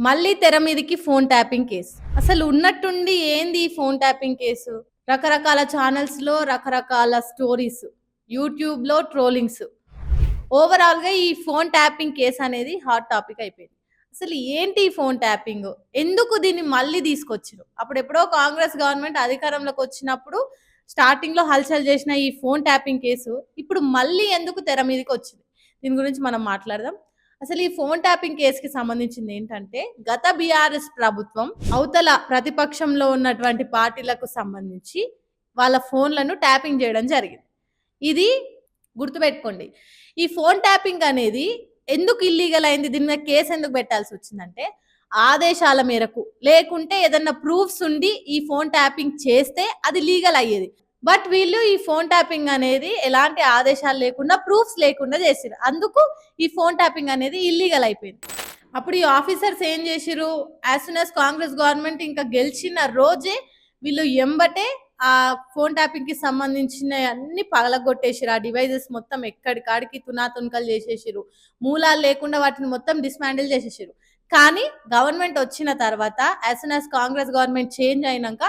మళ్ళీ తెర మీదకి ఫోన్ ట్యాపింగ్ కేసు. అసలు ఉన్నట్టుండి ఏంది ఈ ఫోన్ ట్యాపింగ్ కేసు? రకరకాల ఛానెల్స్‌లో రకరకాల స్టోరీస్, యూట్యూబ్‌లో ట్రోలింగ్స్. ఓవరాల్‌గా ఈ ఫోన్ ట్యాపింగ్ కేస్ అనేది హాట్ టాపిక్ అయిపోయింది. అసలు ఏంటి ఈ ఫోన్ ట్యాపింగ్? ఎందుకు దీన్ని మళ్ళీ తీసుకొచ్చిర్రు? అప్పుడెప్పుడో కాంగ్రెస్ గవర్నమెంట్ అధికారంలోకి వచ్చినప్పుడు స్టార్టింగ్‌లో హల్చల్ చేసిన ఈ ఫోన్ ట్యాపింగ్ కేసు ఇప్పుడు మళ్ళీ ఎందుకు తెర మీదకొచ్చింది? దీని గురించి మనం మాట్లాడదాం. అసలు ఈ ఫోన్ ట్యాపింగ్ కేసుకి సంబంధించింది ఏంటంటే, గత బీఆర్ఎస్ ప్రభుత్వం అవతల ప్రతిపక్షంలో ఉన్నటువంటి పార్టీలకు సంబంధించి వాళ్ళ ఫోన్లను ట్యాపింగ్ చేయడం జరిగింది. ఇది గుర్తుపెట్టుకోండి. ఈ ఫోన్ ట్యాపింగ్ అనేది ఎందుకు ఇల్లీగల్ అయింది? దీని మీద కేసు ఎందుకు పెట్టాల్సి వచ్చిందంటే, ఆదేశాల మేరకు లేకుంటే ఏదన్నా ప్రూఫ్స్ ఉండి ఈ ఫోన్ ట్యాపింగ్ చేస్తే అది లీగల్ అయ్యేది. బట్ వీళ్ళు ఈ ఫోన్ ట్యాపింగ్ అనేది ఎలాంటి ఆదేశాలు లేకుండా, ప్రూఫ్స్ లేకుండా చేసిర్రు. అందుకు ఈ ఫోన్ ట్యాపింగ్ అనేది ఇల్లీగల్ అయిపోయింది. అప్పుడు ఈ ఆఫీసర్స్ ఏం చేసిర్రు? As soon as Congress government ఇంకా గెలిచిన రోజే వీళ్ళు ఎంబటే ఆ ఫోన్ ట్యాపింగ్ కి సంబంధించిన అన్ని పగలగొట్టేసిర్రు. ఆ డివైజెస్ మొత్తం ఎక్కడికాడికి తునాతునకలు చేసేసిర్రు. మూలాలు లేకుండా వాటిని మొత్తం డిస్మాండిల్ చేసేసిర్రు. కానీ గవర్నమెంట్ వచ్చిన తర్వాత as soon as Congress government change అయినాక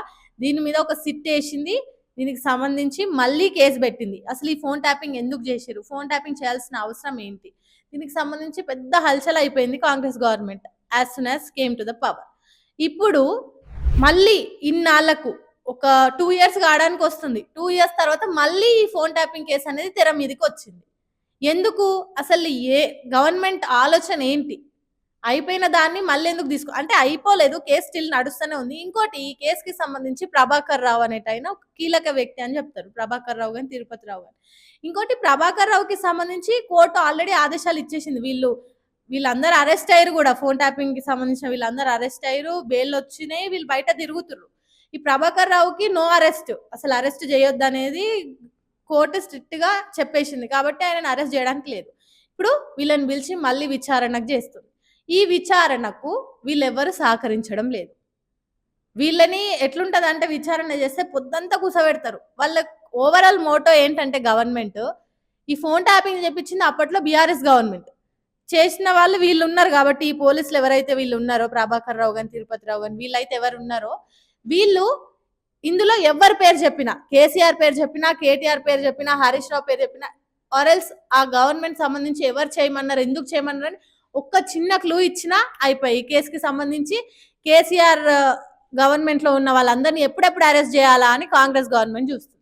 దీని మీద ఒక సిట్ వేసింది. దీనికి సంబంధించి మళ్ళీ కేసు పెట్టింది. అసలు ఈ ఫోన్ ట్యాపింగ్ ఎందుకు చేసిర్రు? ఫోన్ ట్యాపింగ్ చేయాల్సిన అవసరం ఏంటి? దీనికి సంబంధించి పెద్ద హల్చల్ అయిపోయింది Congress government as soon as came to the power. ఇప్పుడు మళ్ళీ ఇన్నాళ్లకు ఒక 2 ఇయర్స్ కావడానికి వస్తుంది. 2 ఇయర్స్ తర్వాత మళ్ళీ ఈ ఫోన్ ట్యాపింగ్ కేసు అనేది తెర మీదకి వచ్చింది. ఎందుకు? అసలు గవర్నమెంట్ ఆలోచన ఏంటి? అయిపోయిన దాన్ని మళ్ళీ ఎందుకు అంటే అయిపోలేదు, కేసు స్టిల్ నడుస్తూనే ఉంది. ఇంకోటి, ఈ కేసుకి సంబంధించి ప్రభాకర్ రావు అనేటైన ఒక కీలక వ్యక్తి అని చెప్తారు. ప్రభాకర్ రావు గాని, తిరుపతి రావు గాని. ఇంకోటి, ప్రభాకర్ రావుకి సంబంధించి కోర్టు ఆల్రెడీ ఆదేశాలు ఇచ్చేసింది. వీళ్ళందరూ అరెస్ట్ అయ్యారు కూడా. ఫోన్ ట్యాపింగ్ కి సంబంధించిన వీళ్ళందరూ అరెస్ట్ అయ్యారు, బెయిల్ వచ్చినాయి, వీళ్ళు బయట తిరుగుతున్నారు. ఈ ప్రభాకర్ రావుకి నో అరెస్ట్, అసలు అరెస్ట్ చేయొద్దు అనేది కోర్టు స్ట్రిక్ట్ గా చెప్పేసింది. కాబట్టి ఆయన అరెస్ట్ చేయడానికి లేదు. ఇప్పుడు వీళ్ళని పిలిచి మళ్ళీ విచారణకు చేస్తుంది. ఈ విచారణకు వీళ్ళెవ్వరు సహకరించడం లేదు. వీళ్ళని ఎట్లుంటదంటే, విచారణ చేస్తే పొద్దంతా కూసబెడతారు. వాళ్ళ ఓవరాల్ మోటో ఏంటంటే, గవర్నమెంట్ ఈ ఫోన్ ట్యాపింగ్ చెప్పించింది అప్పట్లో బీఆర్ఎస్ గవర్నమెంట్. చేసిన వాళ్ళు వీళ్ళు ఉన్నారు కాబట్టి, ఈ పోలీసులు ఎవరైతే వీళ్ళు ఉన్నారో, ప్రభాకర్ రావు గాని, తిరుపతి రావు గాని, వీళ్ళైతే ఎవరు ఉన్నారో వీళ్ళు ఇందులో ఎవరి పేరు చెప్పినా, కేసీఆర్ పేరు చెప్పినా, కేటీఆర్ పేరు చెప్పినా, హరీష్ రావు పేరు చెప్పినా, ఆర్ఎల్స్ ఆ గవర్నమెంట్ సంబంధించి ఎవరు చేయమన్నారు, ఎందుకు చేయమన్నారు అని ఒక్క చిన్న క్లూ ఇచ్చినా అయిపోయి. ఈ కేసుకి సంబంధించి కేసీఆర్ గవర్నమెంట్ లో ఉన్న వాళ్ళందరినీ ఎప్పుడెప్పుడు అరెస్ట్ చేయాలా అని కాంగ్రెస్ గవర్నమెంట్ చూస్తుంది.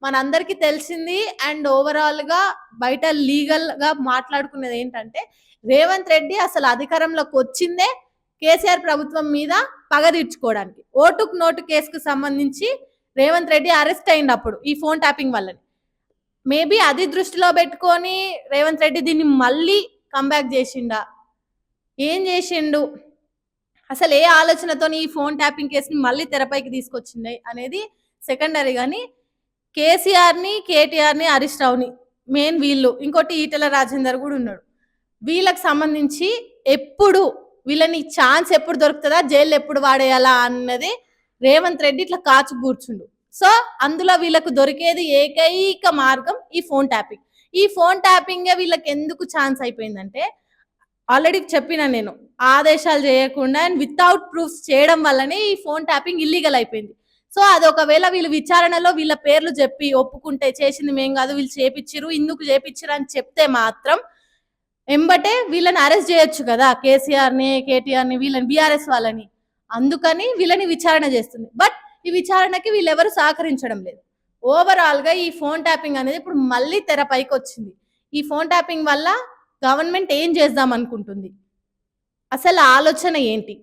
మనందరికీ తెలిసింది. అండ్ ఓవరాల్ గా బయట లీగల్ గా మాట్లాడుకునేది ఏంటంటే, రేవంత్ రెడ్డి అసలు అధికారంలోకి వచ్చిందే కేసీఆర్ ప్రభుత్వం మీద పగ తీర్చుకోవడానికి. ఓటుకు నోటు కేసుకు సంబంధించి రేవంత్ రెడ్డి అరెస్ట్ అయింది అప్పుడు ఈ ఫోన్ ట్యాపింగ్ వల్లని. మేబీ అది దృష్టిలో పెట్టుకొని రేవంత్ రెడ్డి దీన్ని మళ్ళీ కంబ్యాక్ చేసిండా, ఏం చేసిండు, అసలు ఏ ఆలోచనతో ఈ ఫోన్ ట్యాపింగ్ కేసుని మళ్ళీ తెరపైకి తీసుకొచ్చింది అనేది సెకండరీ. కానీ కేసీఆర్ని, కేటీఆర్ని, హరీష్ రావుని మెయిన్ వీళ్ళు, ఇంకోటి ఈటెల రాజేందర్ కూడా ఉన్నాడు. వీళ్ళకి సంబంధించి ఎప్పుడు వీళ్ళని ఛాన్స్ ఎప్పుడు దొరుకుతుందా, జైలు ఎప్పుడు వాడేయాలా అన్నది రేవంత్ రెడ్డి ఇట్లా కాచు కూర్చుండు. సో అందులో వీళ్ళకు దొరికేది ఏకైక మార్గం ఈ ఫోన్ ట్యాపింగ్. ఈ ఫోన్ ట్యాపింగ్ వీళ్ళకి ఎందుకు ఛాన్స్ అయిపోయిందంటే, ఆల్రెడీ చెప్పిన నేను, ఆదేశాలు చేయకుండా అండ్ వితౌట్ ప్రూఫ్స్ చేయడం వల్లనే ఈ ఫోన్ ట్యాపింగ్ ఇల్లీగల్ అయిపోయింది. సో అది ఒకవేళ వీళ్ళు విచారణలో వీళ్ళ పేర్లు చెప్పి ఒప్పుకుంటే, చేసింది మేం కాదు, వీళ్ళు చేపిచ్చిరు, ఇందుకు చేపిచ్చిరు అని చెప్తే మాత్రం ఎంబటే వీళ్ళని అరెస్ట్ చేయొచ్చు కదా, కేసీఆర్ని, కేటీఆర్ని, వీళ్ళని, బీఆర్ఎస్ వాళ్ళని. అందుకని వీళ్ళని విచారణ చేస్తుంది. బట్ ఈ విచారణకి వీళ్ళెవరు సహకరించడం లేదు. ఓవరాల్ గా ఈ ఫోన్ ట్యాపింగ్ అనేది ఇప్పుడు మళ్ళీ తెరపైకి వచ్చింది. ఈ ఫోన్ ట్యాపింగ్ వల్ల గవర్నమెంట్ ఏం చేద్దాం అనుకుంటుంది? అసలు ఆలోచన ఏంటి?